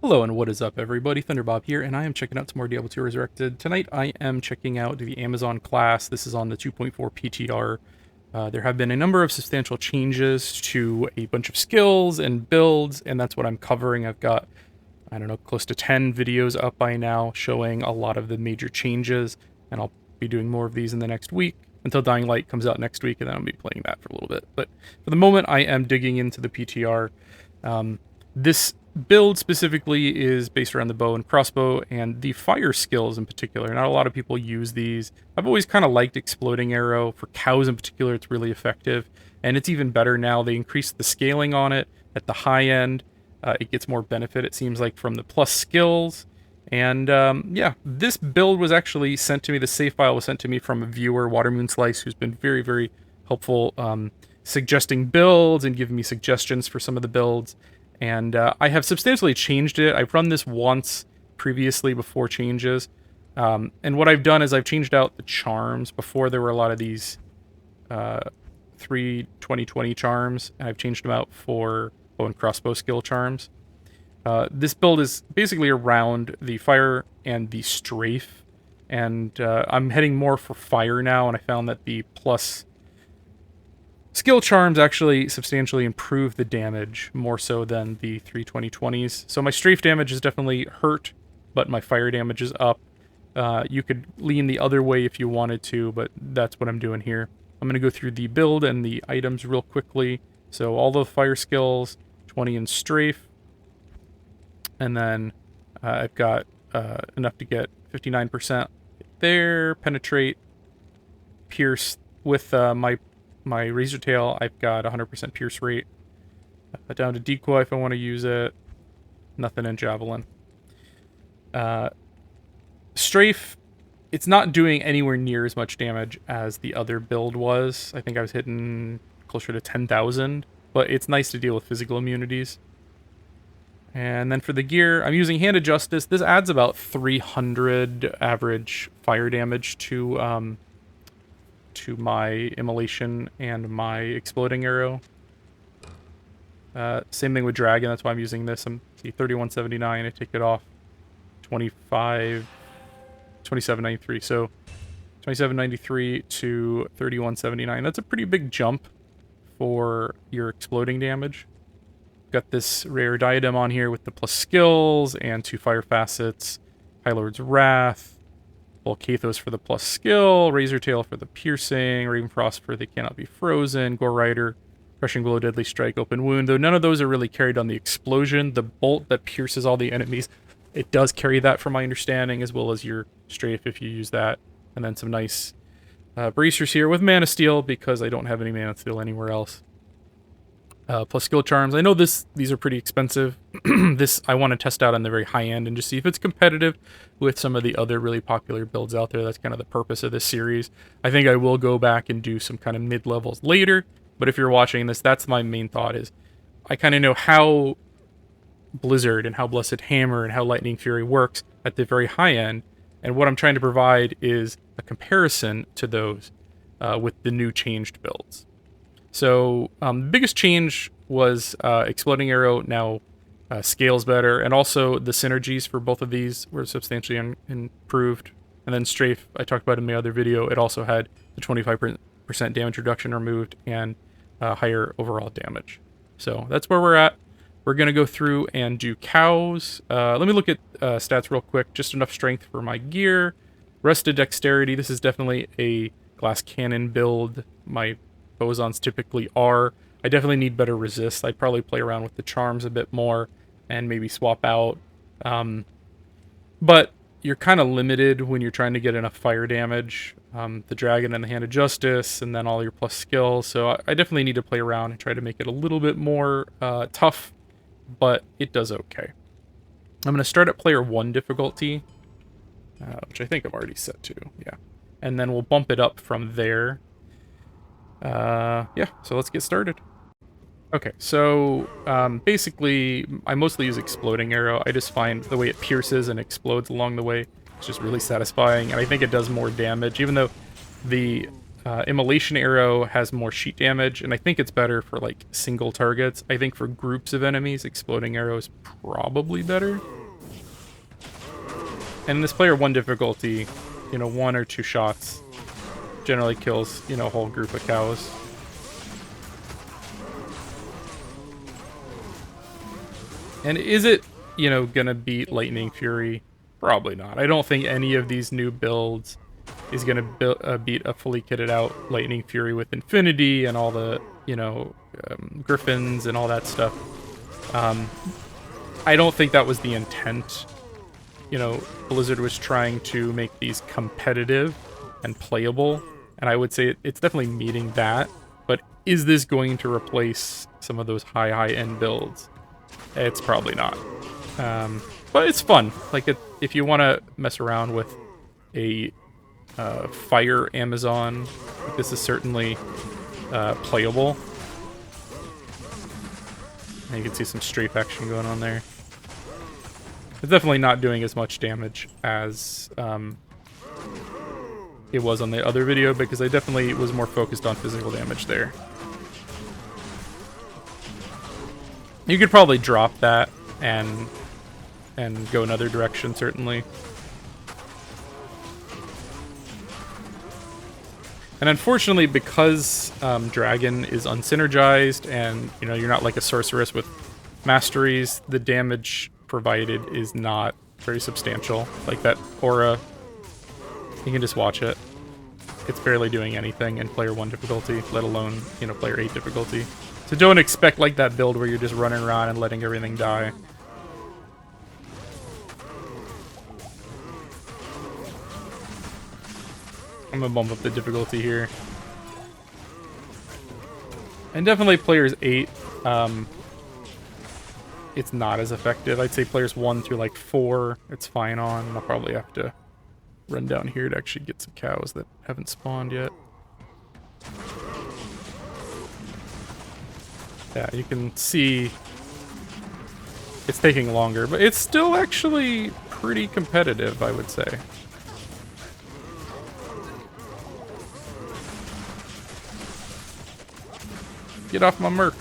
Hello and what is up everybody, Thunderbob here, and I am checking out some more Diablo 2 Resurrected. Tonight I am checking out the Amazon class. This is on the 2.4 PTR. There have been a number of substantial changes to a bunch of skills and builds, and that's what I'm covering. I've got, I don't know, close to 10 videos up by now showing a lot of the major changes, and I'll be doing more of these in the next week until Dying Light comes out next week, and then I'll be playing that for a little bit. But for the moment, I am digging into the PTR. This build specifically is based around the bow and crossbow and the fire skills in particular. Not a lot of people use these. I've always kind of liked exploding arrow. For cows in particular, it's really effective. And it's even better now. They increased the scaling on it at the high end. It gets more benefit, it seems like, from the plus skills. And yeah, this build was actually sent to me. The save file was sent to me from a viewer, Watermoonslice, who's been very, very helpful, suggesting builds and giving me suggestions for some of the builds. And I have substantially changed it. I've run this once previously before changes. And what I've done is I've changed out the charms. Before there were a lot of these 3-20-20 charms, and I've changed them out for bow and crossbow skill charms. This build is basically around the fire and the strafe, and I'm heading more for fire now, and I found that the plus skill charms actually substantially improve the damage more so than the 3-20-20s. So my strafe damage is definitely hurt, but my fire damage is up. You could lean the other way if you wanted to, but that's what I'm doing here. I'm going to go through the build and the items real quickly. So all the fire skills, 20 in strafe, and then I've got enough to get 59% there, penetrate, pierce. With my razor tail, I've got 100% pierce rate. Down to decoy if I want to use it. Nothing in javelin. Strafe, it's not doing anywhere near as much damage as the other build was. I think I was hitting closer to 10,000, but it's nice to deal with physical immunities. And then for the gear, I'm using Hand of Justice. This adds about 300 average fire damage to my Immolation and my Exploding Arrow. Same thing with Dragon, that's why I'm using this. I'm 3179, I take it off 2793. So 2793 to 3179. That's a pretty big jump for your exploding damage. Got this rare diadem on here with the plus skills and 2 fire facets. High Lord's Wrath, Volcathos for the plus skill, Razor Tail for the piercing, Ravenfrost for they cannot be frozen, Gore Rider, Crushing Blow, Deadly Strike, Open Wound, though none of those are really carried on the explosion. The bolt that pierces all the enemies, it does carry that from my understanding, as well as your strafe if you use that. And then some nice bracers here with Mana Steel, because I don't have any Mana Steel anywhere else. Plus skill charms. I know these are pretty expensive. This I want to test out on the very high end and just see if it's competitive with some of the other really popular builds out there. That's kind of the purpose of this series. I think I will go back and do some kind of mid-levels later, but if you're watching this, that's my main thought is I kind of know how Blizzard and how Blessed Hammer and how Lightning Fury works at the very high end, and what I'm trying to provide is a comparison to those with the new changed builds. So the biggest change was Exploding Arrow now scales better, and also the synergies for both of these were substantially improved. And then Strafe, I talked about in my other video, it also had the 25% damage reduction removed and higher overall damage. So that's where we're at. We're going to go through and do cows. Let me look at stats real quick. Just enough strength for my gear. Rest of dexterity. This is definitely a glass cannon build. My Bosons typically are. I definitely need better resist. I'd probably play around with the charms a bit more and maybe swap out. But you're kind of limited when you're trying to get enough fire damage. The Dragon and the Hand of Justice, and then all your plus skills. So I definitely need to play around and try to make it a little bit more tough, but it does okay. I'm going to start at player 1 difficulty, which I think I've already set to, yeah. And then we'll bump it up from there. Yeah, so let's get started. Okay, so basically, I mostly use Exploding Arrow. I just find the way it pierces and explodes along the way is just really satisfying, and I think it does more damage, even though the Immolation Arrow has more sheet damage, and I think it's better for, like, single targets. I think for groups of enemies, Exploding Arrow is probably better. And this player 1 difficulty, you know, 1 or 2 shots generally kills, you know, a whole group of cows. And is it, you know, gonna beat Lightning Fury? Probably not. I don't think any of these new builds is gonna beat a fully kitted out Lightning Fury with Infinity and all the, you know, Griffins and all that stuff. I don't think that was the intent. You know, Blizzard was trying to make these competitive and playable, and I would say it's definitely meeting that. But is this going to replace some of those high-end builds? It's probably not. But it's fun. Like, if you want to mess around with a fire Amazon, this is certainly playable. And you can see some strafe action going on there. It's definitely not doing as much damage as it was on the other video, because I definitely was more focused on physical damage there. You could probably drop that and go another direction, certainly. And unfortunately, because Dragon is unsynergized, and you know, you're not like a sorceress with masteries, the damage provided is not very substantial. Like that aura, you can just watch it. It's barely doing anything in player 1 difficulty, let alone, you know, player 8 difficulty. So don't expect like that build where you're just running around and letting everything die. I'm gonna bump up the difficulty here. And definitely players 8, it's not as effective. I'd say players 1 through like 4, it's fine on. I'll probably have to run down here to actually get some cows that haven't spawned yet. Yeah, you can see it's taking longer, but it's still actually pretty competitive, I would say. Get off my merc.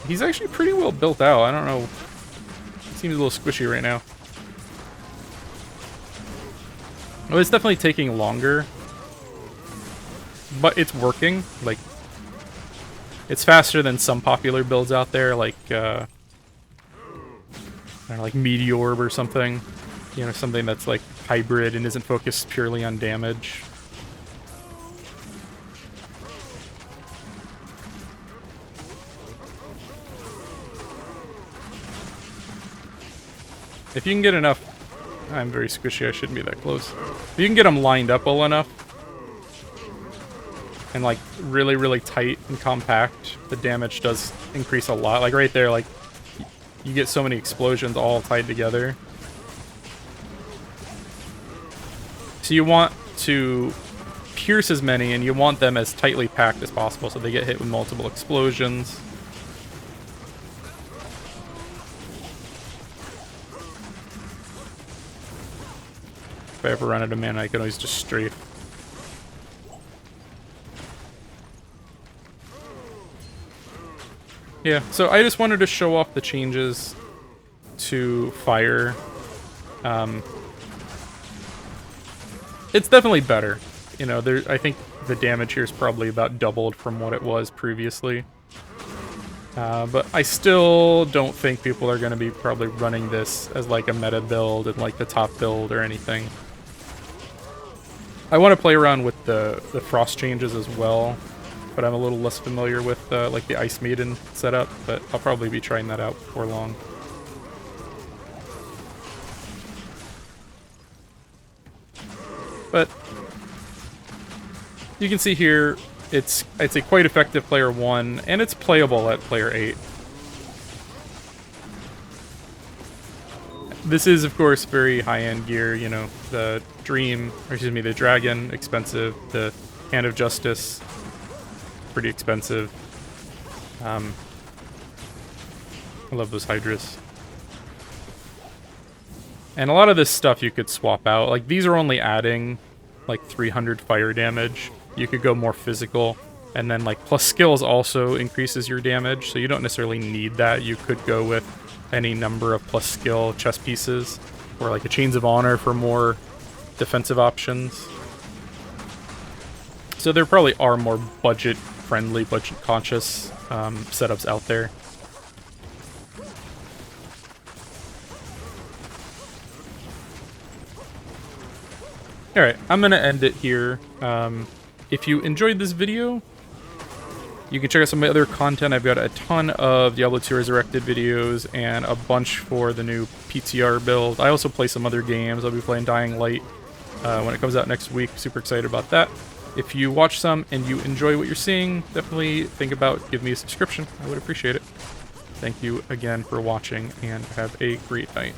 He's actually pretty well built out. I don't know. Seems a little squishy right now. Oh, it's definitely taking longer. But it's working. Like, it's faster than some popular builds out there, like, I don't know, like Meteorb or something. You know, something that's like hybrid and isn't focused purely on damage. If you can get enough... I'm very squishy, I shouldn't be that close. If you can get them lined up well enough, and like really, really tight and compact, the damage does increase a lot. Like right there, like, you get so many explosions all tied together. So you want to pierce as many, and you want them as tightly packed as possible so they get hit with multiple explosions. If I ever run out of mana, I can always just strafe. Yeah, so I just wanted to show off the changes to fire. It's definitely better. You know, I think the damage here is probably about doubled from what it was previously. But I still don't think people are going to be probably running this as like a meta build and like the top build or anything. I want to play around with the frost changes as well, but I'm a little less familiar with like the Ice Maiden setup, but I'll probably be trying that out before long. But you can see here, it's a quite effective player 1, and it's playable at player 8. This is, of course, very high-end gear, you know, the Dream, or excuse me, the Dragon, expensive, the Hand of Justice, pretty expensive. I love those Hydras. And a lot of this stuff you could swap out. Like, these are only adding, like, 300 fire damage. You could go more physical. And then, like, plus skills also increases your damage, so you don't necessarily need that. You could go with any number of plus skill chess pieces, or, like, a Chains of Honor for more defensive options. So there probably are more budget-friendly, budget-conscious setups out there. Alright, I'm going to end it here. If you enjoyed this video, you can check out some of my other content. I've got a ton of Diablo 2 Resurrected videos and a bunch for the new PTR build. I also play some other games. I'll be playing Dying Light when it comes out next week. Super excited about that. If you watch some and you enjoy what you're seeing, definitely think about giving me a subscription. I would appreciate it. Thank you again for watching, and have a great night.